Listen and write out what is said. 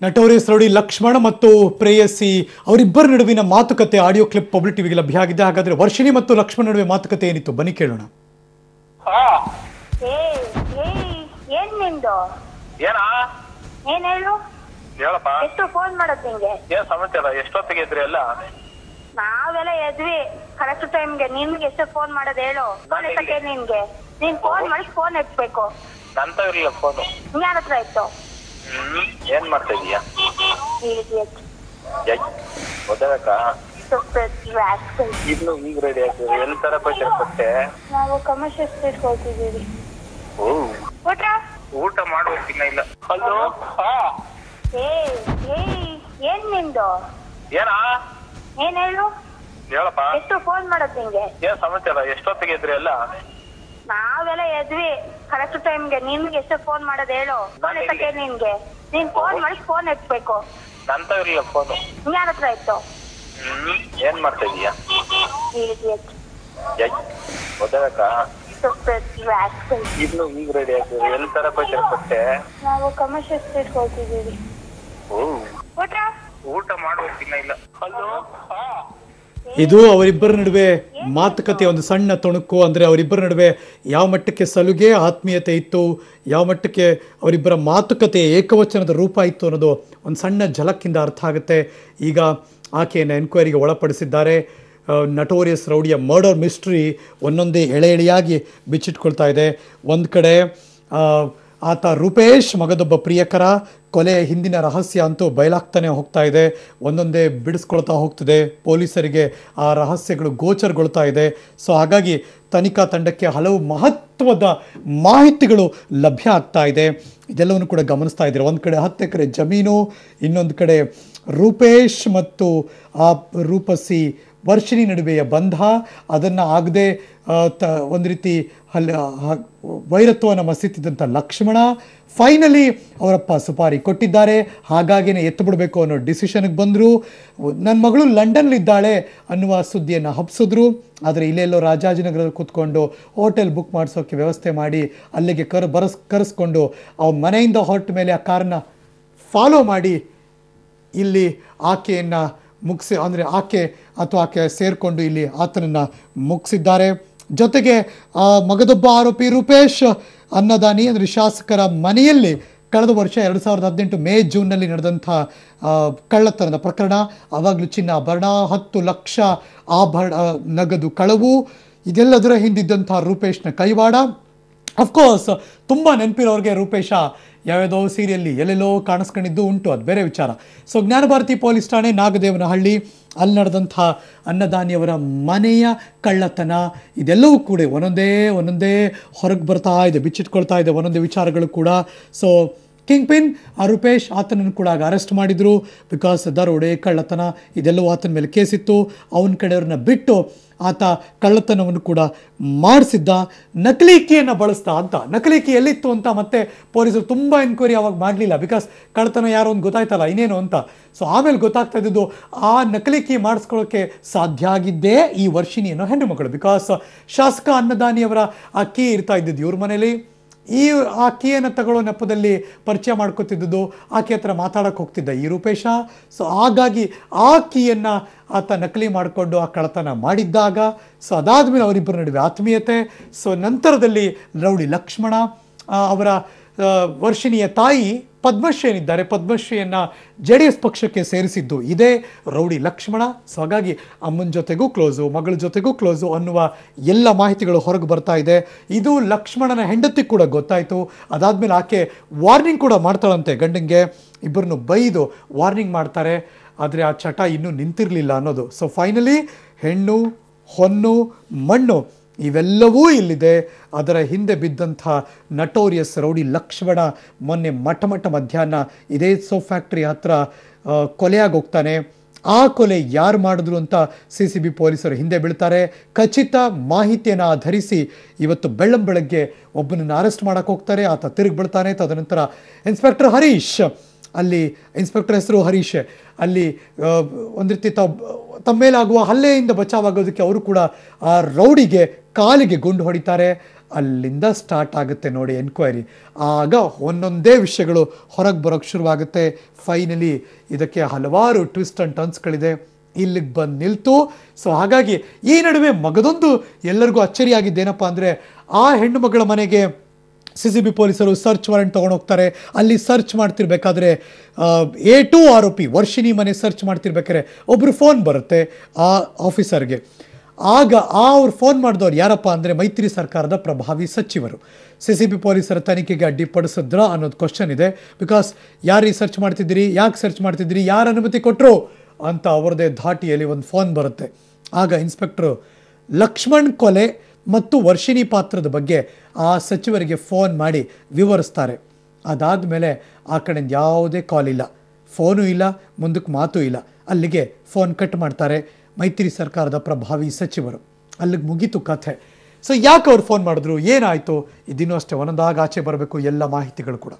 Notorious rowdy Lakshmana ಮತ್ತು ಪ್ರೇಯಸಿ ಅವರಿಬ್ಬರ ನಡುವಿನ ಮಾತುಕತೆ ಆಡಿಯೋ ಕ್ಲಿಪ್ ಪಬ್ಲಿಕ್ ಟಿವಿಗೆ ಲಭ್ಯ ಆಗಿದೆ. ಹಾಗಾದ್ರೆ ವರ್ಷಿಣಿ ಮತ್ತು ಲಕ್ಷ್ಮಣ ನಡುವೆ ಮಾತುಕತೆ ಏನಿತ್ತು ಬನ್ನಿ ಕೇಳೋಣ. ಏನ್ ನಿಂದು ಏನ್ ಹೇಳು ಹೇಳಪ್ಪ. ಎಷ್ಟು ಫೋನ್ ಮಾಡೋದ್ ನಿಂಗೆ? ಏನ್ ಸಮಾಚಾರ? ಎಷ್ಟೊತ್ತಿಗೆ ಇದ್ರಿ ಎಲ್ಲ? ನಾವೆಲ್ಲ ಎದ್ವಿ ಕರೆಕ್ಟ್ ಟೈಮ್ಗೆ. ನಿನ್ಗೆ ಎಷ್ಟು ಫೋನ್ ಮಾಡೋದ್ ಹೇಳು? ಫೋನ್ ಎತ್ತಕ್ಕೆ ನಿನ್ಗೆ? ನೀನ್ ಫೋನ್ ಮಾಡಿ ಫೋನ್ ಎತ್ಬೇಕು. ನಂತ ಇರ್ಲಿಲ್ಲ ಫೋನ್. ಯಾರ ಹತ್ರ ಇತ್ತು? ಏನ್ ಮಾಡ್ತಾ ಇದೀಯಾ? ಓದಬೇಕ ಇನ್ನು ಈಗ ರೆಡಿ ಆಗ್ತೀವಿ. ಎಲ್ಲಿ ತರ ಕೊಟ್ಟೆ? ನಾವು ಕಮರ್ಷಿಯಲ್ ಸ್ಟ್ರೀಟ್ ಹೋಗ್ತಿದ್ದೀವಿ. ಊಟ ಮಾಡ್ಬೇಕಿನ್ನ ಇಲ್ಲ. ಹಲೋ. ಏನ್ ನಿಂದು ಏನ್ ಹೇಳು? ಹೇಳಪ್ಪ. ಎಷ್ಟು ಫೋನ್ ಮಾಡೋದ್ ನಿಂಗೆ? ಏನ್ ಸಮಾಚಾರ? ಎಷ್ಟೊತ್ತಿಗೆ ಇದ್ರಿ ಎಲ್ಲ? ನಾವೆಲ್ಲ ಎದ್ವಿ ಕರೆಕ್ಟ್ ಟೈಮ್ಗೆ. ನಿನ್ಗೆ ಎಷ್ಟು ಫೋನ್ ಮಾಡೋದ್ ಹೇಳು? ಫೋನ್ ಎತ್ತಕ್ಕೆ ನಿನ್ಗೆ? ನೀನ್ ಫೋನ್ ಮಾಡಿ ಫೋನ್ ಎತ್ಬೇಕು. ನಂತ ಇರ್ಲಿಲ್ಲ ಫೋನ್. ಯಾರ ಹತ್ರ ಇತ್ತು? ಏನ್ ಮಾಡ್ತಾ ಇದೀಯಾ? ಓದಬೇಕ ಇನ್ನು ಈಗ ರೆಡಿ ಆಗ್ತೀವಿ. ಎಲ್ಲಿ ತರ ಕೊಟ್ಟೆ? ನಾವು ಕಮರ್ಷಿಯಲ್ ಸ್ಟ್ರೀಟ್ ಹೋಗ್ತಿದ್ದೀವಿ. ಊಟ ಮಾಡ್ಬೇಕಿನ್ನ ಇಲ್ಲ. ಹಲೋ. ಇದು ಅವರಿಬ್ಬರ ನಡುವೆ ಮಾತುಕತೆ ಒಂದು ಸಣ್ಣ ತುಣುಕು. ಅಂದರೆ ಅವರಿಬ್ಬರ ನಡುವೆ ಯಾವ ಮಟ್ಟಕ್ಕೆ ಸಲುಗೆ ಆತ್ಮೀಯತೆ ಇತ್ತು, ಯಾವ ಮಟ್ಟಕ್ಕೆ ಅವರಿಬ್ಬರ ಮಾತುಕತೆ ಏಕವಚನದ ರೂಪ ಇತ್ತು ಅನ್ನೋದು ಒಂದು ಸಣ್ಣ ಝಲಕ್ಕಿಂದ ಅರ್ಥ ಆಗುತ್ತೆ. ಈಗ ಆಕೆಯನ್ನು ಎನ್ಕ್ವೈರಿಗೆ ಒಳಪಡಿಸಿದ್ದಾರೆ. ನಟೋರಿಯಸ್ ರೌಡಿಯ ಮರ್ಡರ್ ಮಿಸ್ಟ್ರಿ ಒಂದೊಂದೇ ಎಳೆ ಎಳೆಯಾಗಿ ಬಿಚ್ಚಿಟ್ಕೊಳ್ತಾ ಇದೆ. ಒಂದು ಕಡೆ ಆತ ರೂಪೇಶ್ ಮಗದೊಬ್ಬ ಪ್ರಿಯಕರ, ಕೊಲೆಯ ಹಿಂದಿನ ರಹಸ್ಯ ಅಂತೂ ಬಯಲಾಗ್ತಾನೆ ಹೋಗ್ತಾ ಇದೆ. ಒಂದೊಂದೇ ಬಿಡಿಸ್ಕೊಳ್ತಾ ಹೋಗ್ತಿದೆ. ಪೊಲೀಸರಿಗೆ ಆ ರಹಸ್ಯಗಳು ಗೋಚರಗೊಳ್ತಾ ಇದೆ. ಸೊ ಹಾಗಾಗಿ ತನಿಖಾ ತಂಡಕ್ಕೆ ಹಲವು ಮಹತ್ವದ ಮಾಹಿತಿಗಳು ಲಭ್ಯ ಆಗ್ತಾ ಇದೆ. ಇದೆಲ್ಲವನ್ನು ಕೂಡ ಗಮನಿಸ್ತಾ ಇದ್ದಾರೆ. ಒಂದು ಕಡೆ 10 ಎಕರೆ ಜಮೀನು, ಇನ್ನೊಂದು ಕಡೆ ರೂಪೇಶ್ ಮತ್ತು ಆ ರೂಪಸಿ ವರ್ಷಿಣಿ ನಡುವೆಯ ಬಂಧ, ಅದನ್ನು ಆಗದೆ ಒಂದು ರೀತಿ ವೈರತ್ವವನ್ನು ಮಸೀತಿದ್ದಂಥ ಲಕ್ಷ್ಮಣ ಫೈನಲಿ ಅವರಪ್ಪ ಸುಪಾರಿ ಕೊಟ್ಟಿದ್ದಾರೆ, ಹಾಗಾಗಿನೇ ಎತ್ತುಬಿಡಬೇಕು ಅನ್ನೋ ಡಿಸಿಷನ್ಗೆ ಬಂದರು. ನನ್ನ ಮಗಳು ಲಂಡನ್ಲಿದ್ದಾಳೆ ಅನ್ನುವ ಸುದ್ದಿಯನ್ನು ಹಬ್ಸಿದ್ರು. ಆದರೆ ಇಲ್ಲೆಲ್ಲೋ ರಾಜಾಜಿನಗರದಲ್ಲಿ ಕೂತ್ಕೊಂಡು ಹೋಟೆಲ್ ಬುಕ್ ಮಾಡಿಸೋಕ್ಕೆ ವ್ಯವಸ್ಥೆ ಮಾಡಿ ಅಲ್ಲಿಗೆ ಕರೆಸ್ಕೊಂಡು ಅವ್ರ ಮನೆಯಿಂದ ಹೊರಟ ಮೇಲೆ ಆ ಕಾರನ್ನು ಫಾಲೋ ಮಾಡಿ ಇಲ್ಲಿ ಆಕೆಯನ್ನು ಮುಗಿಸಿ, ಅಂದರೆ ಆಕೆ ಸೇರಿಕೊಂಡು ಇಲ್ಲಿ ಆತನನ್ನು ಮುಗಿಸಿದ್ದಾರೆ. ಜೊತೆಗೆ ಮಗದೊಬ್ಬ ಆರೋಪಿ ರೂಪೇಶ್ ಅನ್ನದಾನಿ ಅಂದರೆ ಶಾಸಕರ ಮನೆಯಲ್ಲಿ ಕಳೆದ ವರ್ಷ 2018 ಮೇ ಜೂನ್ನಲ್ಲಿ ನಡೆದಂಥ ಕಳ್ಳತನದ ಪ್ರಕರಣ, ಆವಾಗಲೂ ಚಿನ್ನಾಭರಣ 10 ಲಕ್ಷ ನಗದು ಕಳವು, ಇದೆಲ್ಲದರ ಹಿಂದಿದ್ದಂಥ ರೂಪೇಶ್ನ ಕೈವಾಡ. ಅಫ್ಕೋರ್ಸ್ ತುಂಬ ನೆನಪಿರೋರಿಗೆ ರೂಪೇಶ ಯಾವ್ಯಾವುದೋ ಸೀರಿಯಲ್ಲಿ ಎಲ್ಲೆಲ್ಲೋ ಕಾಣಿಸ್ಕೊಂಡಿದ್ದು ಉಂಟು, ಅದು ಬೇರೆ ವಿಚಾರ. ಸೊ ಜ್ಞಾನಭಾರತಿ ಪೊಲೀಸ್ ಠಾಣೆ ನಾಗದೇವನಹಳ್ಳಿ ಅಲ್ಲಿ ನಡೆದಂಥ ಅನ್ನದಾನಿಯವರ ಮನೆಯ ಕಳ್ಳತನ, ಇದೆಲ್ಲವೂ ಕೂಡ ಒಂದೊಂದೇ ಹೊರಗೆ ಬರ್ತಾ ಇದೆ, ಬಿಚ್ಚಿಟ್ಕೊಳ್ತಾ ಇದೆ ಒಂದೊಂದೇ ವಿಚಾರಗಳು ಕೂಡ. ಸೊ ಕಿಂಗ್ ಪಿನ್ ರೂಪೇಶ್, ಆತನನ್ನು ಕೂಡ ಆಗ ಅರೆಸ್ಟ್ ಮಾಡಿದರು. ಬಿಕಾಸ್ ದರೋಡೆ ಕಳ್ಳತನ ಇದೆಲ್ಲವೂ ಆತನ ಮೇಲೆ ಕೇಸಿತ್ತು. ಅವನ ಕಡೆಯವ್ರನ್ನ ಬಿಟ್ಟು ಆತ ಕಳ್ಳತನವನ್ನು ಕೂಡ ಮಾಡಿಸಿದ್ದ. ನಕಲಿ ಕೀಯನ್ನು ಬಳಸ್ತಾ ಅಂತ, ನಕಲಿ ಕೀ ಎಲ್ಲಿತ್ತು ಅಂತ ಮತ್ತೆ ಪೊಲೀಸರು ತುಂಬ ಎನ್ಕ್ವೈರಿ ಅವಾಗ ಮಾಡಲಿಲ್ಲ. ಬಿಕಾಸ್ ಕಳ್ಳತನ ಯಾರು ಅಂತ ಗೊತ್ತಾಯ್ತಲ್ಲ ಇನ್ನೇನು ಅಂತ. ಸೊ ಆಮೇಲೆ ಗೊತ್ತಾಗ್ತಾ ಇದ್ದಿದ್ದು ಆ ನಕಲಿ ಕೀ ಮಾಡಿಸ್ಕೊಳ್ಳೋಕ್ಕೆ ಸಾಧ್ಯ ಆಗಿದ್ದೇ ಈ ವರ್ಷಿಣಿ ಅನ್ನೋ ಹೆಣ್ಣು ಮಕ್ಕಳು. ಬಿಕಾಸ್ ಶಾಸಕ ಅನ್ನದಾನಿಯವರ ಆ ಕೀ ಇರ್ತಾ ಇದ್ದಿದ್ದು ಇವ್ರ ಮನೇಲಿ. ಆ ಕೀಯನ್ನು ತಗೊಳ್ಳೋ ನೆಪದಲ್ಲಿ ಪರಿಚಯ ಮಾಡ್ಕೊತಿದ್ದು, ಆಕೆ ಹತ್ರ ಮಾತಾಡೋಕೆ ಹೋಗ್ತಿದ್ದ ಈ ರೂಪೇಶ. ಸೊ ಹಾಗಾಗಿ ಆ ಕೀಯನ್ನು ಆತ ನಕಲಿ ಮಾಡಿಕೊಂಡು ಆ ಕಳ್ಳತನ ಮಾಡಿದ್ದಾಗ, ಸೊ ಅದಾದಮೇಲೆ ಅವರಿಬ್ಬರ ನಡುವೆ ಆತ್ಮೀಯತೆ. ಸೊ ನಂತರದಲ್ಲಿ ರೌಡಿ ಲಕ್ಷ್ಮಣ ಅವರ ವರ್ಷಿಣಿಯ ತಾಯಿ ಪದ್ಮಶ್ರೀ ಏನಿದ್ದಾರೆ, ಪದ್ಮಶ್ರೀಯನ್ನು JDS ಪಕ್ಷಕ್ಕೆ ಸೇರಿಸಿದ್ದು ಇದೇ ರೌಡಿ ಲಕ್ಷ್ಮಣ. ಸೊ ಹಾಗಾಗಿ ಅಮ್ಮನ ಜೊತೆಗೂ ಕ್ಲೋಸು, ಮಗಳ ಜೊತೆಗೂ ಕ್ಲೋಸು ಅನ್ನುವ ಎಲ್ಲ ಮಾಹಿತಿಗಳು ಹೊರಗೆ ಬರ್ತಾ ಇದೆ. ಇದು ಲಕ್ಷ್ಮಣನ ಹೆಂಡತಿ ಕೂಡ ಗೊತ್ತಾಯಿತು. ಅದಾದಮೇಲೆ ಆಕೆ ವಾರ್ನಿಂಗ್ ಕೂಡ ಮಾಡ್ತಾಳಂತೆ ಗಂಡಂಗೆ. ಇಬ್ಬರನ್ನು ಬೈದು ವಾರ್ನಿಂಗ್ ಮಾಡ್ತಾರೆ. ಆದರೆ ಆ ಚಟ ಇನ್ನೂ ನಿಂತಿರಲಿಲ್ಲ ಅನ್ನೋದು. ಸೊ ಫೈನಲಿ ಹೆಣ್ಣು ಹೊನ್ನು ಮಣ್ಣು ಇವೆಲ್ಲವೂ ಇಲ್ಲಿದೆ. ಅದರ ಹಿಂದೆ ಬಿದ್ದಂಥ ನಟೋರಿಯಸ್ ರೌಡಿ ಲಕ್ಷ್ಮಣ ಮೊನ್ನೆ ಮಧ್ಯಾಹ್ನ ಇದೇ ಸೋಪ್ ಫ್ಯಾಕ್ಟ್ರಿ ಹತ್ರ ಕೊಲೆಯಾಗಿ ಹೋಗ್ತಾನೆ. ಆ ಕೊಲೆ ಯಾರು ಮಾಡಿದ್ರು ಅಂತ CCB ಪೊಲೀಸರು ಹಿಂದೆ ಬೀಳ್ತಾರೆ. ಖಚಿತ ಮಾಹಿತಿಯನ್ನು ಆಧರಿಸಿ ಇವತ್ತು ಬೆಳಗ್ಗೆ ಒಬ್ಬನನ್ನು ಅರೆಸ್ಟ್ ಮಾಡೋಕ್ಕೆ ಹೋಗ್ತಾರೆ. ಆತ ತಿರುಗಿ ಬೀಳ್ತಾನೆ. ತದನಂತರ ಇನ್ಸ್ಪೆಕ್ಟರ್ ಹರೀಶ್, ಅಲ್ಲಿ ಇನ್ಸ್ಪೆಕ್ಟರ್ ಹೆಸರು ಹರೀಶ್, ಅಲ್ಲಿ ಒಂದು ರೀತಿ ತಮ್ಮ ಮೇಲಾಗುವ ಹಲ್ಲೆಯಿಂದ ಬಚಾವಾಗೋದಕ್ಕೆ ಅವರು ಕೂಡ ಆ ರೌಡಿಗೆ ಕಾಲಿಗೆ ಗುಂಡು ಹೊಡಿತಾರೆ. ಅಲ್ಲಿಂದ ಸ್ಟಾರ್ಟ್ ಆಗುತ್ತೆ ನೋಡಿ ಎನ್ಕ್ವೈರಿ. ಆಗ ಒಂದೊಂದೇ ವಿಷಯಗಳು ಹೊರಗೆ ಬರೋಕ್ಕೆ ಶುರುವಾಗುತ್ತೆ. ಫೈನಲಿ ಇದಕ್ಕೆ ಹಲವಾರು ಟ್ವಿಸ್ಟ್ ಆ್ಯಂಡ್ ಟರ್ನ್ಸ್ಗಳಿದೆ, ಇಲ್ಲಿಗೆ ಬಂದು ನಿಲ್ತು. ಸೊ ಹಾಗಾಗಿ ಈ ನಡುವೆ ಮಗದೊಂದು ಎಲ್ಲರಿಗೂ ಅಚ್ಚರಿಯಾಗಿದ್ದೇನಪ್ಪ ಅಂದರೆ, ಆ ಹೆಣ್ಣು ಮಗಳ ಮನೆಗೆ CCB ಪೊಲೀಸರು ಸರ್ಚ್ ವಾರೆಂಟ್ ತೊಗೊಂಡು ಹೋಗ್ತಾರೆ. ಅಲ್ಲಿ ಸರ್ಚ್ ಮಾಡ್ತಿರ್ಬೇಕಾದ್ರೆ A2 ಆರೋಪಿ ವರ್ಷಿಣಿ ಮನೆ ಸರ್ಚ್ ಮಾಡ್ತಿರ್ಬೇಕಾದ್ರೆ ಒಬ್ಬರು ಫೋನ್ ಬರುತ್ತೆ ಆ ಆಫೀಸರ್ಗೆ. ಆಗ ಅವ್ರು ಫೋನ್ ಮಾಡಿದವ್ರು ಯಾರಪ್ಪ ಅಂದರೆ ಮೈತ್ರಿ ಸರ್ಕಾರದ ಪ್ರಭಾವಿ ಸಚಿವರು. CCB ಪೊಲೀಸರ ತನಿಖೆಗೆ ಅಡ್ಡಿಪಡಿಸಿದ್ರ ಅನ್ನೋದು ಕ್ವಶನ್ ಇದೆ. ಬಿಕಾಸ್ ಯಾರು ಸರ್ಚ್ ಮಾಡ್ತಿದ್ದೀರಿ, ಯಾಕೆ ಸರ್ಚ್ ಮಾಡ್ತಿದ್ದೀರಿ, ಯಾರು ಅನುಮತಿ ಕೊಟ್ಟರು ಅಂತ ಅವ್ರದ್ದೇ ಧಾಟಿಯಲ್ಲಿ ಒಂದು ಫೋನ್ ಬರುತ್ತೆ. ಆಗ ಇನ್ಸ್ಪೆಕ್ಟ್ರು ಲಕ್ಷ್ಮಣ್ ಕೊಲೆ ಮತ್ತು ವರ್ಷಿಣಿ ಪಾತ್ರದ ಬಗ್ಗೆ ಆ ಸಚಿವರಿಗೆ ಫೋನ್ ಮಾಡಿ ವಿವರಿಸ್ತಾರೆ. ಅದಾದಮೇಲೆ ಆ ಕಡೆಯಿಂದ ಯಾವುದೇ ಕಾಲ್ ಇಲ್ಲ, ಫೋನು ಇಲ್ಲ, ಮುಂದಕ್ಕೆ ಮಾತು ಇಲ್ಲ. ಅಲ್ಲಿಗೆ ಫೋನ್ ಕಟ್ ಮಾಡ್ತಾರೆ ಮೈತ್ರಿ ಸರ್ಕಾರದ ಪ್ರಭಾವಿ ಸಚಿವರು. ಅಲ್ಲಿಗೆ ಮುಗೀತು ಕಥೆ. ಸೊ ಯಾಕೆ ಅವ್ರು ಫೋನ್ ಮಾಡಿದ್ರು, ಏನಾಯಿತು, ಇದಿನ್ನೂ ಅಷ್ಟೇ ಒಂದೊಂದಾಗ ಆಚೆ ಬರಬೇಕು ಎಲ್ಲ ಮಾಹಿತಿಗಳು ಕೂಡ.